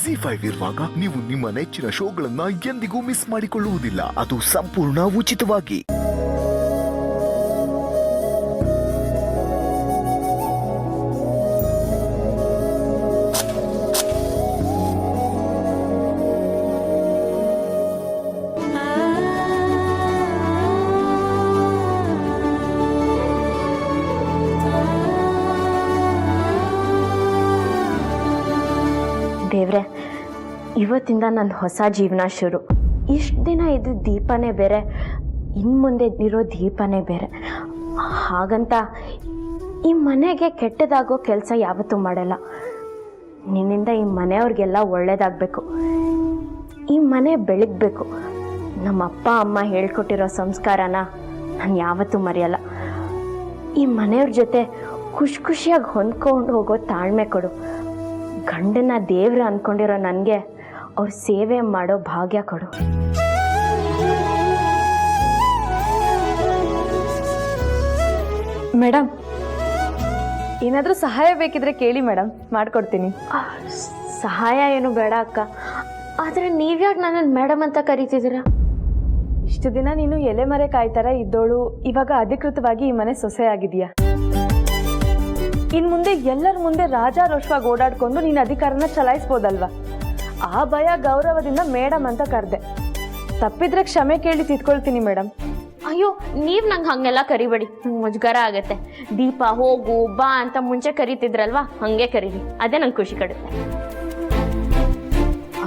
ZEE5 ಇರುವಾಗ ನೀವು ನಿಮ್ಮ ನೆಚ್ಚಿನ ಶೋಗಳನ್ನ ಎಂದಿಗೂ ಮಿಸ್ ಮಾಡಿಕೊಳ್ಳುವುದಿಲ್ಲ. ಅದು ಸಂಪೂರ್ಣ ಉಚಿತವಾಗಿ. ದೇವ್ರೆ, ಇವತ್ತಿಂದ ನನ್ನ ಹೊಸ ಜೀವನ ಶುರು. ಇಷ್ಟು ದಿನ ಇದು ದೀಪನೇ ಬೇರೆ, ಇನ್ನು ಮುಂದೆ ಇರೋ ದೀಪನೇ ಬೇರೆ. ಹಾಗಂತ ಈ ಮನೆಗೆ ಕೆಟ್ಟದಾಗೋ ಕೆಲಸ ಯಾವತ್ತೂ ಮಾಡಲ್ಲ. ನಿನ್ನಿಂದ ಈ ಮನೆಯವ್ರಿಗೆಲ್ಲ ಒಳ್ಳೇದಾಗಬೇಕು, ಈ ಮನೆ ಬೆಳಗಬೇಕು. ನಮ್ಮ ಅಪ್ಪ ಅಮ್ಮ ಹೇಳ್ಕೊಟ್ಟಿರೋ ಸಂಸ್ಕಾರನ ನಾನು ಯಾವತ್ತೂ ಮರೆಯಲ್ಲ. ಈ ಮನೆಯವ್ರ ಜೊತೆ ಖುಷಿಯಾಗಿ ಹೊಂದ್ಕೊಂಡು ಹೋಗೋ ತಾಳ್ಮೆ ಕೊಡು. ಗಂಡನ ದೇವ್ರ ಅಂದ್ಕೊಂಡಿರೋ ನನಗೆ ಅವ್ರ ಸೇವೆ ಮಾಡೋ ಭಾಗ್ಯ ಕೊಡು. ಮೇಡಮ್, ಏನಾದರೂ ಸಹಾಯ ಬೇಕಿದ್ರೆ ಕೇಳಿ ಮೇಡಮ್, ಮಾಡಿಕೊಡ್ತೀನಿ. ಸಹಾಯ ಏನು ಬೇಡ ಅಕ್ಕ, ಆದರೆ ನೀವ್ಯಾಕೆ ನನ್ನನ್ನು ಮೇಡಮ್ ಅಂತ ಕರಿತಿದ್ದೀರಾ? ಇಷ್ಟು ದಿನ ನೀನು ಎಲೆ ಮರೆ ಕಾಯ್ತಾರ ಇದ್ದೋಳು ಇವಾಗ ಅಧಿಕೃತವಾಗಿ ಈ ಮನೆ ಸೊಸೆ ಆಗಿದೆಯಾ. ಇನ್ನು ಮುಂದೆ ಎಲ್ಲರ ಮುಂದೆ ರಾಜಾರೋಷವಾಗಿ ಓಡಾಡ್ಕೊಂಡು ನೀನು ಅಧಿಕಾರನ ಚಲಾಯಿಸ್ಬೋದಲ್ವಾ. ಆ ಭಯ ಗೌರವದಿಂದ ಮೇಡಮ್ ಅಂತ ಕರೆದೆ. ತಪ್ಪಿದ್ರೆ ಕ್ಷಮೆ ಕೇಳಿ ತಿದ್ಕೊಳ್ತೀನಿ ಮೇಡಮ್. ಅಯ್ಯೋ, ನೀವು ನಂಗೆ ಹಾಗೆಲ್ಲ ಕರಿಬೇಡಿ, ನಂಗೆ ಮುಜುಗರ ಆಗತ್ತೆ. ದೀಪ ಹೋಗು ಬಾ ಅಂತ ಮುಂಚೆ ಕರಿತಿದ್ರಲ್ವಾ, ಹಾಗೆ ಕರೀರಿ, ಅದೇ ನಂಗೆ ಖುಷಿ ಕೊಡುತ್ತೆ.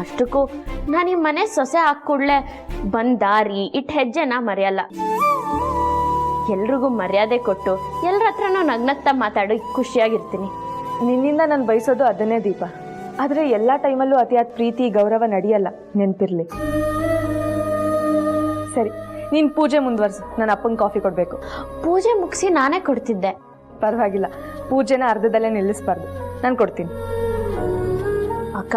ಅಷ್ಟಕ್ಕೂ ನಾನು ಈ ಮನೆ ಸೊಸೆ ಹಾಕೂಡ್ಲೆ ಬಂದ್ ದಾರಿ ಇಟ್ಟು ಹೆಜ್ಜೆನ ಮರೆಯಲ್ಲ. ಎಲ್ರಿಗೂ ಮರ್ಯಾದೆ ಕೊಟ್ಟು ಎಲ್ಲರ ಹತ್ರನೂ ನಗ್ನಗ್ತಾ ಮಾತಾಡಿ ಖುಷಿಯಾಗಿರ್ತೀನಿ. ನಿನ್ನಿಂದ ನಾನು ಬಯಸೋದು ಅದನ್ನೇ ದೀಪ. ಆದರೆ ಎಲ್ಲ ಟೈಮಲ್ಲೂ ಅತಿಯಾದ ಪ್ರೀತಿ ಗೌರವ ನಡೆಯಲ್ಲ, ನೆನಪಿರ್ಲಿ. ಸರಿ, ನೀನು ಪೂಜೆ ಮುಂದುವರ್ಸು, ನನ್ನ ಅಪ್ಪಂಗೆ ಕಾಫಿ ಕೊಡಬೇಕು. ಪೂಜೆ ಮುಗಿಸಿ ನಾನೇ ಕೊಡ್ತಿದ್ದೆ. ಪರವಾಗಿಲ್ಲ, ಪೂಜೆನ ಅರ್ಧದಲ್ಲೇ ನಿಲ್ಲಿಸ್ಬಾರ್ದು, ನಾನು ಕೊಡ್ತೀನಿ. ಅಕ್ಕ,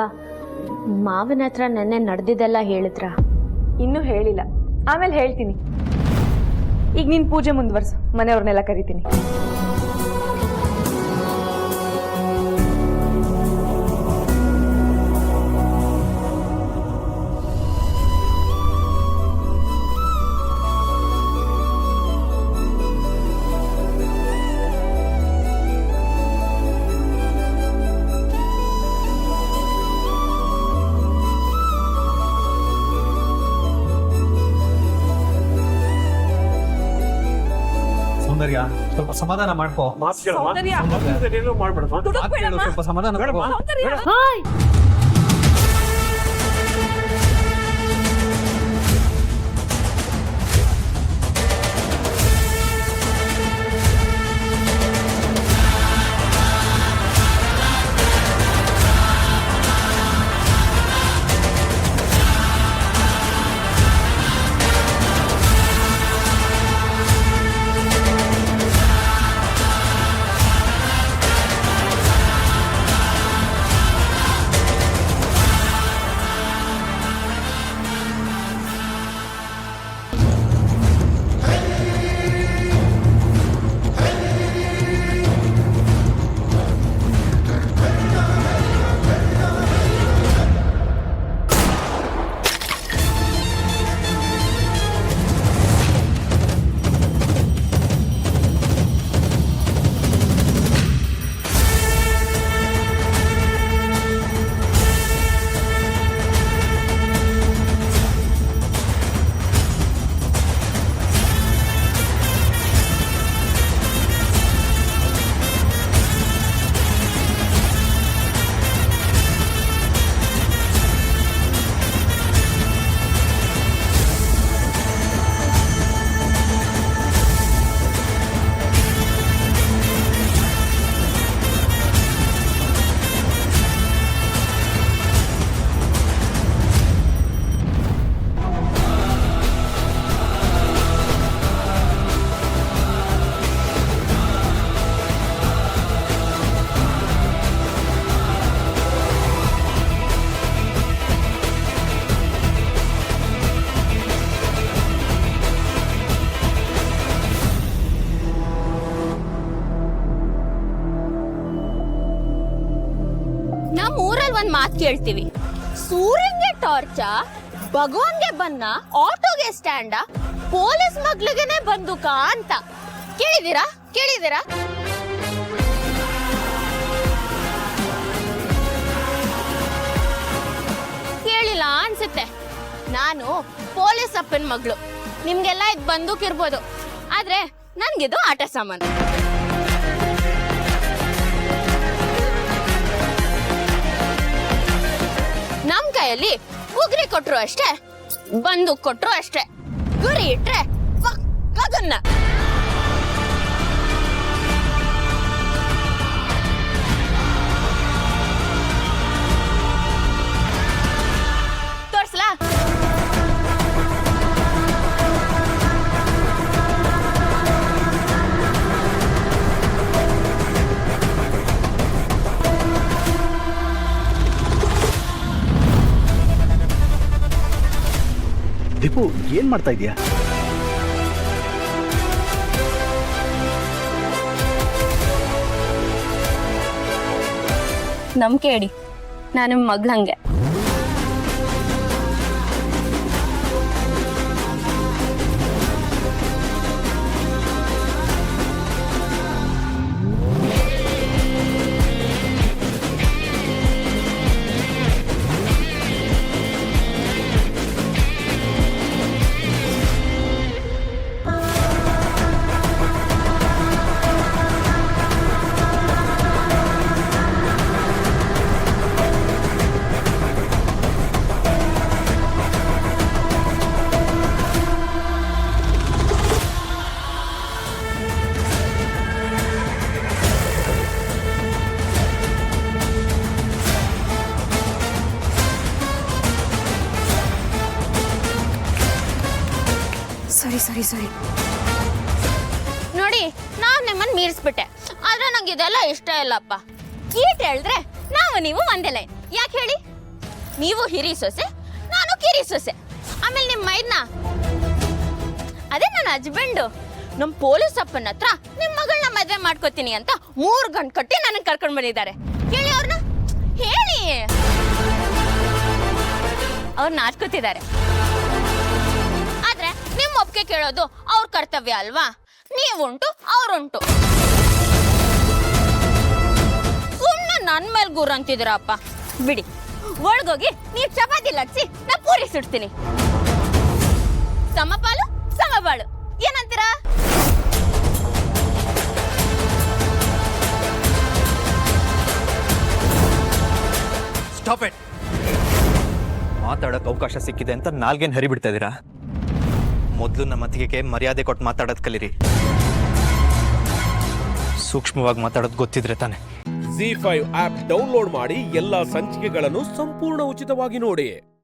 ಮಾವನ ಹತ್ರ ನೆನ್ನೆ ನಡೆದಿದ್ದೆಲ್ಲ ಹೇಳಿದ್ರ? ಇನ್ನೂ ಹೇಳಿಲ್ಲ, ಆಮೇಲೆ ಹೇಳ್ತೀನಿ. ಈಗ ನೀನು ಪೂಜೆ ಮುಂದುವರ್ಸು, ಮನೆಯವ್ರನ್ನೆಲ್ಲ ಕರಿತೀನಿ. ಸ್ವಲ್ಪ ಸಮಾಧಾನ ಮಾಡ್ಕೋ. ಸ್ವಲ್ಪ ಸಮಾಧಾನ. ಒಂದ್ ಮಾತು ಕೇಳ್ತೀವಿ, ಸೂರ್ಯಂಗೆ ಟಾರ್ಚ, ಭಗವಾನ್ಗೆ ಬನ್ನ, ಆಟೋಗೆ ಸ್ಟ್ಯಾಂಡ, ಪೊಲೀಸ್ ಮಗ್ಳಿಗೆನೆ ಬಂದೂಕ ಅಂತ ಕೇಳಿದೀರಾ? ಕೇಳಿಲ್ಲ ಅನ್ಸುತ್ತೆ. ನಾನು ಪೊಲೀಸ್ ಅಪ್ಪನ ಮಗಳು. ನಿಮ್ಗೆಲ್ಲ ಇದು ಬಂದೂಕ್ ಇರ್ಬೋದು, ಆದ್ರೆ ನನ್ಗಿದು ಆಟ ಸಾಮಾನು. ನಮ್ ಕೈಯಲ್ಲಿ ಉಗ್ರಿ ಕೊಟ್ರು ಅಷ್ಟೇ, ಬಂದೂಕ್ ಕೊಟ್ರು ಅಷ್ಟೇ, ಗುರಿ ಇಟ್ರೆ ಅದನ್ನ. ತೋರ್ಸ್ಲಾ? ದೀಪು ಏನ್ ಮಾಡ್ತಾ ಇದೀಯಾ? ನಂಬಿಕೆ ಇಡಿ, ನಾನು ಮಗ್ಳಂಗೆ. ಸರಿ ನೋಡಿ, ನಾವ್ ನಿಮ್ಮನ್ನ ಮೀರಿಸ್ಬಿಟ್ಟೆ, ಆದ್ರೆ ನಂಗೆ ಇದೆಲ್ಲ ಇಷ್ಟ ಇಲ್ಲಪ್ಪ. ಈಟ್ ಹೇಳಿದ್ರೆ ನೀವು ಒಂದೇ ಲೈನ್. ಯಾಕೆ ಹೇಳಿ? ನೀವು ಹಿರಿ ಸೊಸೆ, ನಾನು ಕಿರಿ ಸೊಸೆ. ಆಮೇಲೆ ನಿಮ್ಮ ಮೈದ್ನ ಅದೇ ನನ್ನ ಹಸ್ಬೆಂಡು ನಮ್ಮ ಪೊಲೀಸ್ ಅಪ್ಪನ ಹತ್ರ ನಿಮ್ಮ ಮಗಳನ್ನ ಮದ್ವೆ ಮಾಡ್ಕೋತೀನಿ ಅಂತ 3 ಗಂಟೆ ಕಟ್ಟಿ ನನಗೆ ಕರ್ಕೊಂಡು ಬಂದಿದ್ದಾರೆ. ಹೇಳಿ ಅವ್ರನ್ನ, ಹೇಳಿ. ಅವ್ರು ನಾಚ್ಕೋತಿದ್ದಾರೆ. ಆದ್ರೆ ನಿಮ್ಮ ಒಪ್ಪಿಗೆ ಕೇಳೋದು ಅವ್ರ ಕರ್ತವ್ಯ ಅಲ್ವಾ? ನೀವುಂಟು, ಅವ್ರುಂಟು. ಸುಮ್ಮನೆ ನನ್ನ ಮೇಲೆ ಗುರು ಅಂತಿದ್ದೀರಪ್ಪ. ಬಿಡಿ, ಒಳಗೋಗಿ ನೀವು ಚಪಾತಿ ಲಟ್ಸಿ ನಾ ಪೂರಿ ಸುಡ್ತೀನಿ. ಸಮಪಾಲು ಸಮಬಾಳು, ಏನಂತೀರಾ? Stop it. ಮಾತಾಡೋಕೆ ಅವಕಾಶ ಸಿಕ್ಕಿದೆ ಅಂತ ನಾಲ್ಗೇನು ಹರಿಬಿಡ್ತಾ ಇದ್ದೀರಾ? ಮೊದಲು ನಮ್ಮ ಅತ್ತಿಗೆಗೆ ಮರ್ಯಾದೆ ಕೊಟ್ಟು ಮಾತಾಡೋದು ಕಲೀರಿ. ಸೂಕ್ಷ್ಮವಾಗಿ ಮಾತಾಡೋದು ಗೊತ್ತಿದ್ರೆ ತಾನೆ. ZEE5 ಆಪ್ ಡೌನ್ಲೋಡ್ ಮಾಡಿ ಎಲ್ಲಾ ಸಂಚಿಕೆಗಳನ್ನು ಸಂಪೂರ್ಣ ಉಚಿತವಾಗಿ ನೋಡಿ.